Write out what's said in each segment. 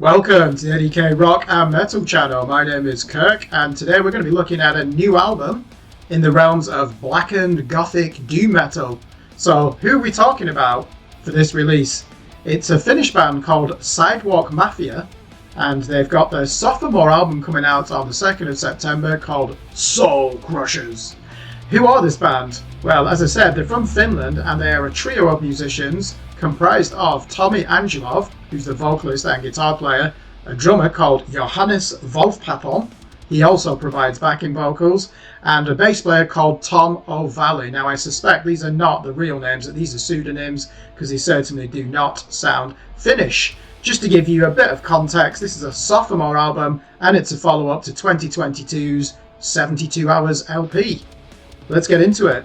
Welcome to the A.D.K Rock and Metal channel. My name is Kirk, and today we're going to be looking at a new album in the realms of blackened gothic doom metal. So who are we talking about for this release? It's a Finnish band called Sidewalk Mafia, and they've got their sophomore album coming out on the 2nd of September called Soulcrushers. Who are this band? Well, as I said, they're from Finland, and they are a trio of musicians comprised of Tommy Angelov, who's the vocalist and guitar player, a drummer called Johannes Wolfpaton, he also provides backing vocals, and a bass player called Tom O'Valley. Now I suspect these are not the real names, that these are pseudonyms, because they certainly do not sound Finnish. Just to give you a bit of context, this is a sophomore album, and it's a follow-up to 2022's 72 Hours LP. Let's get into it.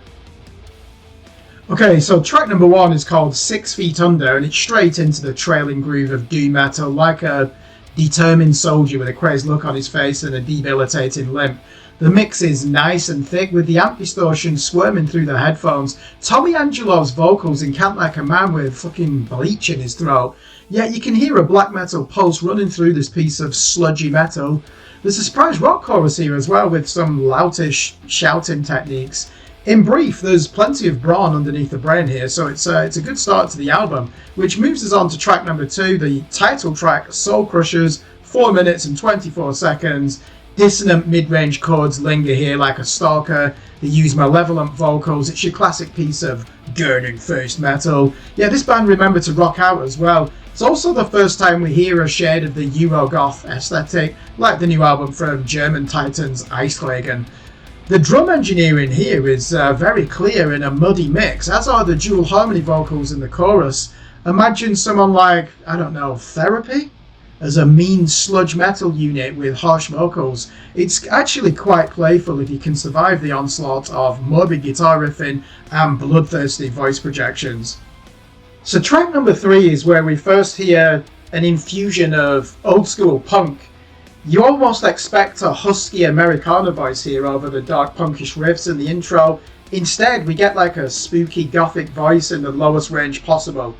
Okay, so track number 1 is called 6 Feet Under, and it's straight into the trailing groove of doom metal, like a determined soldier with a crazed look on his face and a debilitating limp. The mix is nice and thick, with the amp distortion squirming through the headphones. Tommy Angelov's vocals encant like a man with fucking bleach in his throat, yet you can hear a black metal pulse running through this piece of sludgy metal. There's a surprise rock chorus here as well, with some loutish shouting techniques. In brief, there's plenty of brawn underneath the brain here, so it's a good start to the album, which moves us on to track number 2, the title track, Soulcrushers, 4 minutes and 24 seconds. Dissonant mid-range chords linger here like a stalker. They use malevolent vocals. It's your classic piece of gurning-faced metal. Yeah, this band remember to rock out as well. It's also the first time we hear a shade of the Eurogoth aesthetic, like the new album from German titans Eislegen. The drum engineering here is very clear in a muddy mix, as are the dual harmony vocals in the chorus. Imagine someone like, I don't know, Therapy? As a mean sludge metal unit with harsh vocals. It's actually quite playful if you can survive the onslaught of morbid guitar riffing and bloodthirsty voice projections. So track number 3 is where we first hear an infusion of old school punk. You almost expect a husky Americana voice here over the dark punkish riffs in the intro. Instead, we get like a spooky gothic voice in the lowest range possible.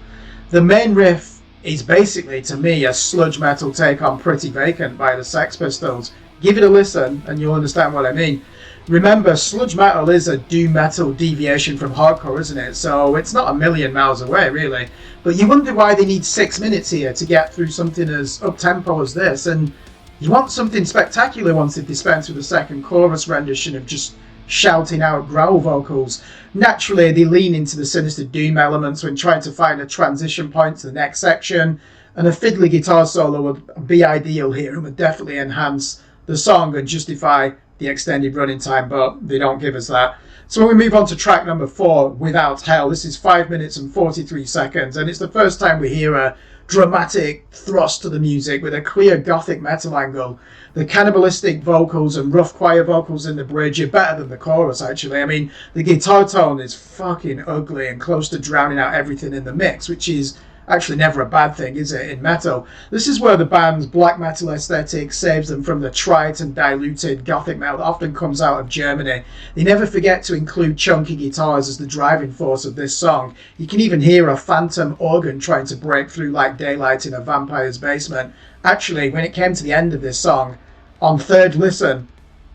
The main riff is basically, to me, a sludge metal take on Pretty Vacant by the Sex Pistols. Give it a listen and you'll understand what I mean. Remember, sludge metal is a doom metal deviation from hardcore, isn't it? So it's not a million miles away, really. But you wonder why they need 6 minutes here to get through something as up-tempo as this, and you want something spectacular once they dispense with the second chorus rendition of just shouting out growl vocals. Naturally, they lean into the sinister doom elements when trying to find a transition point to the next section, and a fiddly guitar solo would be ideal here and would definitely enhance the song and justify the extended running time, but they don't give us that. So when we move on to track number 4, Without Hell, this is 5 minutes and 43 seconds, and it's the first time we hear a dramatic thrust to the music with a clear gothic metal angle. The cannibalistic vocals and rough choir vocals in the bridge are better than the chorus, actually. I mean, the guitar tone is fucking ugly and close to drowning out everything in the mix, which is actually never a bad thing, is it, in metal? This is where the band's black metal aesthetic saves them from the trite and diluted gothic metal that often comes out of Germany. They never forget to include chunky guitars as the driving force of this song. You can even hear a phantom organ trying to break through like daylight in a vampire's basement. Actually, when it came to the end of this song, on third listen,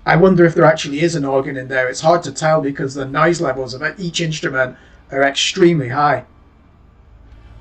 I wonder if there actually is an organ in there. It's hard to tell because the noise levels of each instrument are extremely high.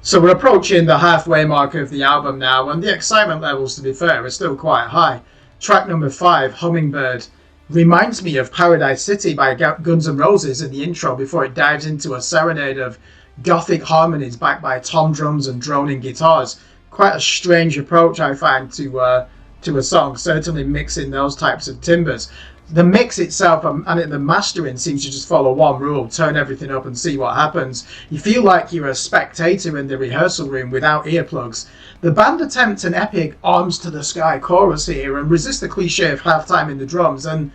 So we're approaching the halfway mark of the album now, and the excitement levels, to be fair, are still quite high. Track number 5, Hummingbird, reminds me of Paradise City by Guns N' Roses in the intro before it dives into a serenade of gothic harmonies backed by tom drums and droning guitars. Quite a strange approach, I find, to a song, certainly mixing those types of timbres. The mix itself and the mastering seems to just follow one rule: turn everything up and see what happens. You feel like you're a spectator in the rehearsal room without earplugs. The band attempts an epic arms to the sky chorus here and resist the cliche of halftime in the drums, and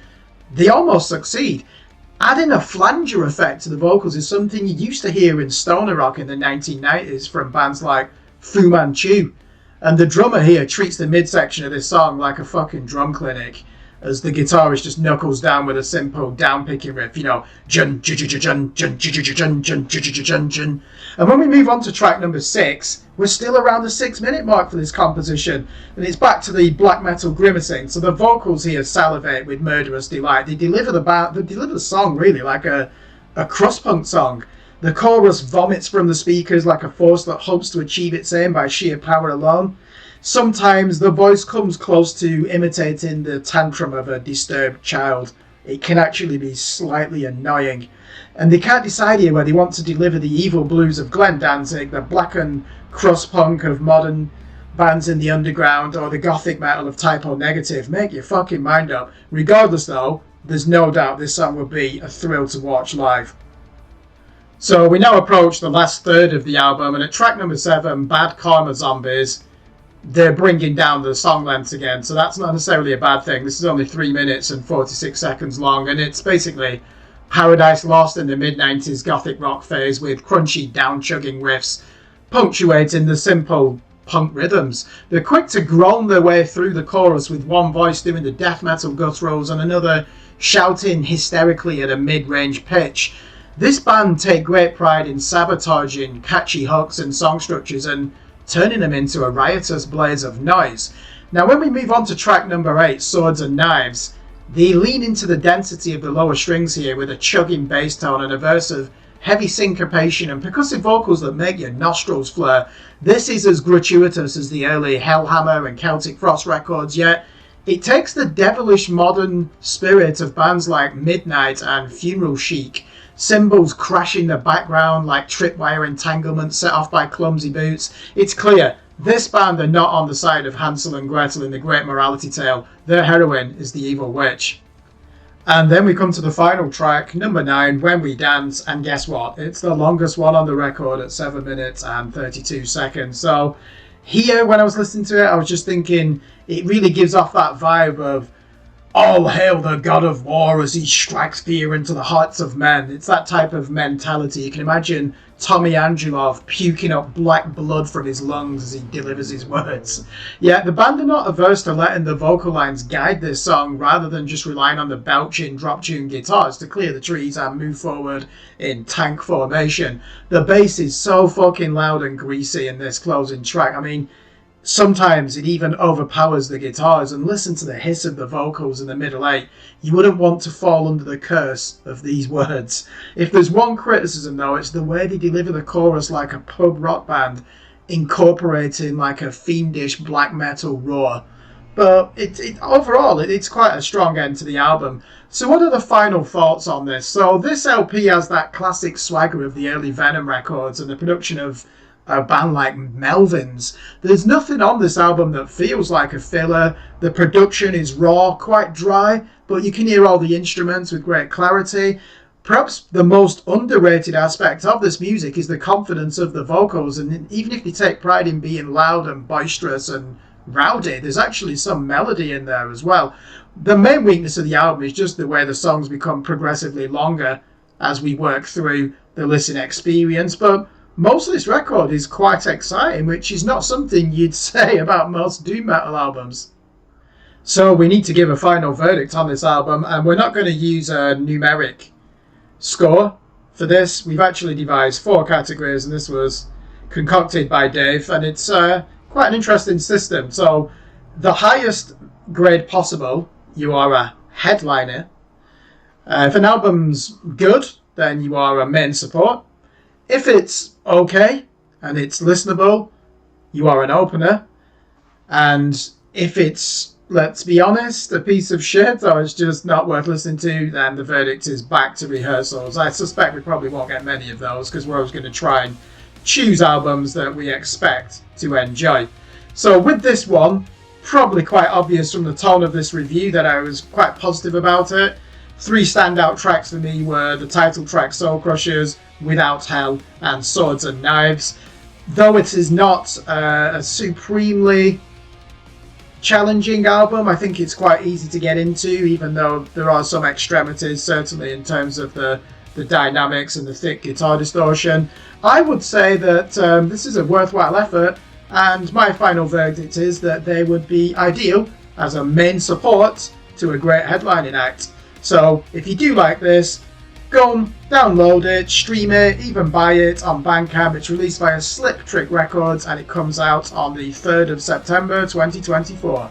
they almost succeed. Adding a flanger effect to the vocals is something you used to hear in stoner rock in the 1990s from bands like Fu Manchu, and the drummer here treats the midsection of this song like a fucking drum clinic. as the guitarist just knuckles down with a simple down-picking riff, you know, jun jun jun jun jun jun jun jun jun jun jun. And when we move on to track number 6, we're still around the 6-minute mark for this composition, and it's back to the black metal grimacing. So the vocals here salivate with murderous delight. They deliver the song really like a crust punk song. The chorus vomits from the speakers like a force that hopes to achieve its aim by sheer power alone. Sometimes the voice comes close to imitating the tantrum of a disturbed child. It can actually be slightly annoying. And they can't decide here whether they want to deliver the evil blues of Glenn Danzig, the blackened crust punk of modern bands in the underground, or the gothic metal of Typo Negative. Make your fucking mind up. Regardless though, there's no doubt this song will be a thrill to watch live. So we now approach the last third of the album, and at track number 7, Bad Karma Zombies, they're bringing down the song length again, so that's not necessarily a bad thing. This is only 3 minutes and 46 seconds long, and it's basically Paradise Lost in the mid-90s gothic rock phase with crunchy down-chugging riffs, punctuating the simple punk rhythms. They're quick to groan their way through the chorus with one voice doing the death metal gutturals and another shouting hysterically at a mid-range pitch. This band take great pride in sabotaging catchy hooks and song structures and turning them into a riotous blaze of noise. Now when we move on to track number 8, Swords and Knives, they lean into the density of the lower strings here with a chugging bass tone and a verse of heavy syncopation and percussive vocals that make your nostrils flare. This is as gratuitous as the early Hellhammer and Celtic Frost records, yet it takes the devilish modern spirit of bands like Midnight and Funeral Chic. Cymbals crash in the background like tripwire entanglements set off by clumsy boots. It's clear, this band are not on the side of Hansel and Gretel in the Great Morality Tale. Their heroine is the evil witch. And then we come to the final track, number 9, When We Dance, and guess what? It's the longest one on the record at 7 minutes and 32 seconds. So here, when I was listening to it, I was just thinking, it really gives off that vibe of all hail the god of war as he strikes fear into the hearts of men. It's that type of mentality. You can imagine Tommy Angelov puking up black blood from his lungs as he delivers his words. Yeah, the band are not averse to letting the vocal lines guide this song rather than just relying on the belching drop tune guitars to clear the trees and move forward in tank formation. The bass is so fucking loud and greasy in this closing track. I mean, sometimes it even overpowers the guitars, and listen to the hiss of the vocals in the middle 8. You wouldn't want to fall under the curse of these words. If there's one criticism though, it's the way they deliver the chorus like a pub rock band, incorporating like a fiendish black metal roar. But overall, it's quite a strong end to the album. So what are the final thoughts on this? So this LP has that classic swagger of the early Venom records and the production of a band like Melvins. There's nothing on this album that feels like a filler. The production is raw, quite dry, but you can hear all the instruments with great clarity. Perhaps the most underrated aspect of this music is the confidence of the vocals, and even if they take pride in being loud and boisterous and rowdy, there's actually some melody in there as well. The main weakness of the album is just the way the songs become progressively longer as we work through the listen experience, but most of this record is quite exciting, which is not something you'd say about most doom metal albums. So we need to give a final verdict on this album, and we're not going to use a numeric score for this. We've actually devised 4 categories, and this was concocted by Dave, and it's quite an interesting system. So the highest grade possible, you are a headliner. If an album's good, then you are a main support. If it's okay and it's listenable, you are an opener. And if it's, let's be honest, a piece of shit or it's just not worth listening to, then the verdict is back to rehearsals. I suspect we probably won't get many of those because we're always going to try and choose albums that we expect to enjoy. So with this one, probably quite obvious from the tone of this review that I was quite positive about it. 3 standout tracks for me were the title track Soulcrushers, Without Hell, and Swords and Knives. Though it is not a supremely challenging album, I think it's quite easy to get into, even though there are some extremities, certainly in terms of the dynamics and the thick guitar distortion. I would say that this is a worthwhile effort, and my final verdict is that they would be ideal as a main support to a great headlining act. So if you do like this, go and download it, stream it, even buy it on Bandcamp. It's released via Slip Trick Records and it comes out on the 3rd of September 2024.